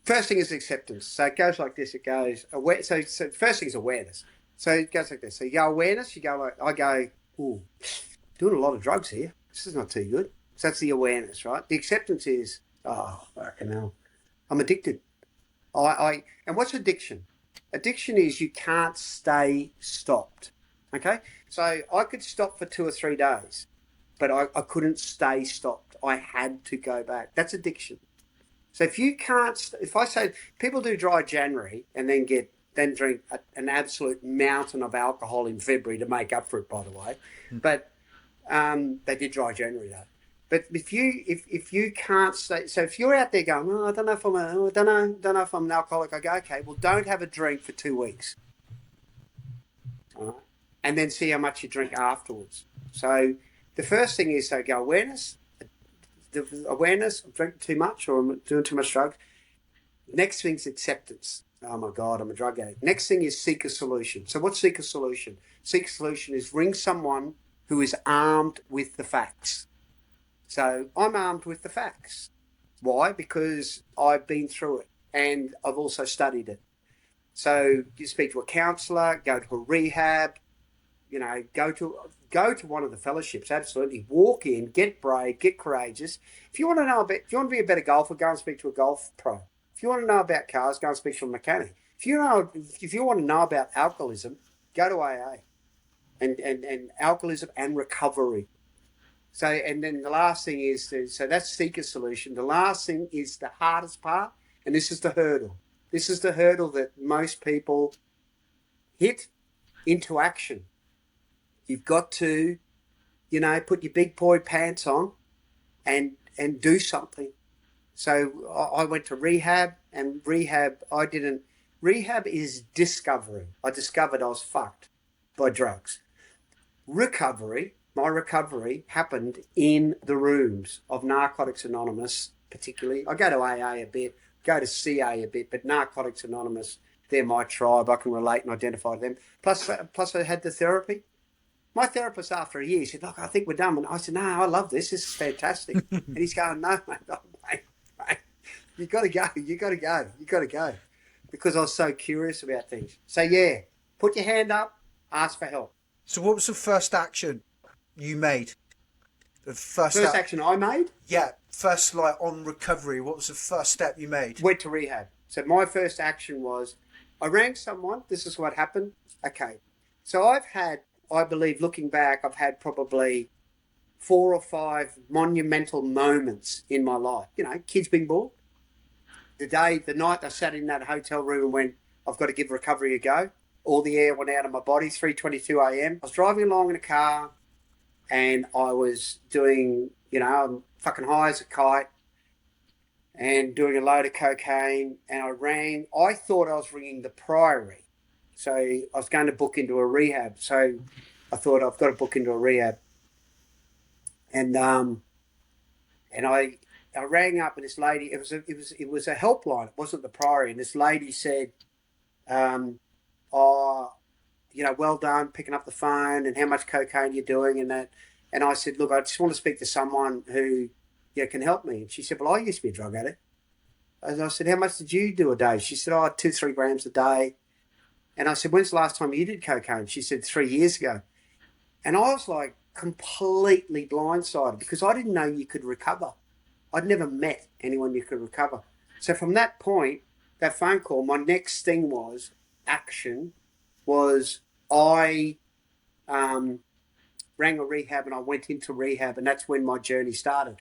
First thing is acceptance. So it goes like this. It goes so first thing is awareness. So it goes like this. So you go awareness. You go like I go. Ooh, doing a lot of drugs here. This is not too good. So that's the awareness, right? The acceptance is fucking hell. I'm addicted. And what's addiction? Addiction is you can't stay stopped. Okay, so I could stop for 2 or 3 days, but I couldn't stay stopped. I had to go back. That's addiction. So if you can't, if I say people do dry January and then drink an absolute mountain of alcohol in February to make up for it, by the way, but they did dry January though. But if you can't stay, so if you're out there going, oh, I don't know if I'm a, oh, I don't know if I'm an alcoholic, I go, okay, well, don't have a drink for 2 weeks, all right, and then see how much you drink afterwards. So the first thing is go awareness, the awareness, I'm drinking too much or I'm doing too much drugs. Next thing's acceptance. Oh my God, I'm a drug addict. Next thing is seek a solution. So what's seek a solution? Seek a solution is ring someone who is armed with the facts. So I'm armed with the facts. Why? Because I've been through it and I've also studied it. So you speak to a counsellor, go to a rehab, go to one of the fellowships. Absolutely, walk in, get brave, get courageous. If you want to know about, if you want to be a better golfer, go and speak to a golf pro. If you want to know about cars, go and speak to a mechanic. If you want to know about alcoholism, go to AA and alcoholism and recovery. So, and then the last thing is, so that's seek a solution. The last thing is the hardest part, and this is the hurdle. This is the hurdle that most people hit into action. You've got to, put your big boy pants on and do something. So I went to rehab, and rehab is discovery. I discovered I was fucked by drugs. My recovery happened in the rooms of Narcotics Anonymous, particularly. I go to AA a bit, go to CA a bit, but Narcotics Anonymous, they're my tribe. I can relate and identify them. Plus I had the therapy. My therapist, after a year, he said, look, I think we're done. And I said, no, I love this. This is fantastic. And he's going, no, mate, mate, you got to go. You got to go. You got to go. Because I was so curious about things. So, yeah, put your hand up, ask for help. So what was the first action you made? The first action I made? Yeah, first, like, on recovery, what was the first step you made? Went to rehab. So my first action was I rang someone. This is what happened. Okay. So I believe, looking back, I've had probably 4 or 5 monumental moments in my life. Kids being born. The night I sat in that hotel room and went, I've got to give recovery a go. All the air went out of my body, 3:22 a.m. I was driving along in a car and I was doing, I'm fucking high as a kite and doing a load of cocaine. And I thought I was ringing the Priory. So I was going to book into a rehab. So I thought I've got to book into a rehab. And I rang up, and this lady, it was a helpline. It wasn't the Priory. And this lady said, well done picking up the phone, and how much cocaine you're doing and that. And I said, look, I just want to speak to someone who can help me. And she said, well, I used to be a drug addict. And I said, how much did you do a day? She said, 2-3 grams a day. And I said, when's the last time you did cocaine? She said, 3 years ago. And I was like completely blindsided because I didn't know you could recover. I'd never met anyone you could recover. So from that point, that phone call, my next thing was action was I rang a rehab and I went into rehab, and that's when my journey started.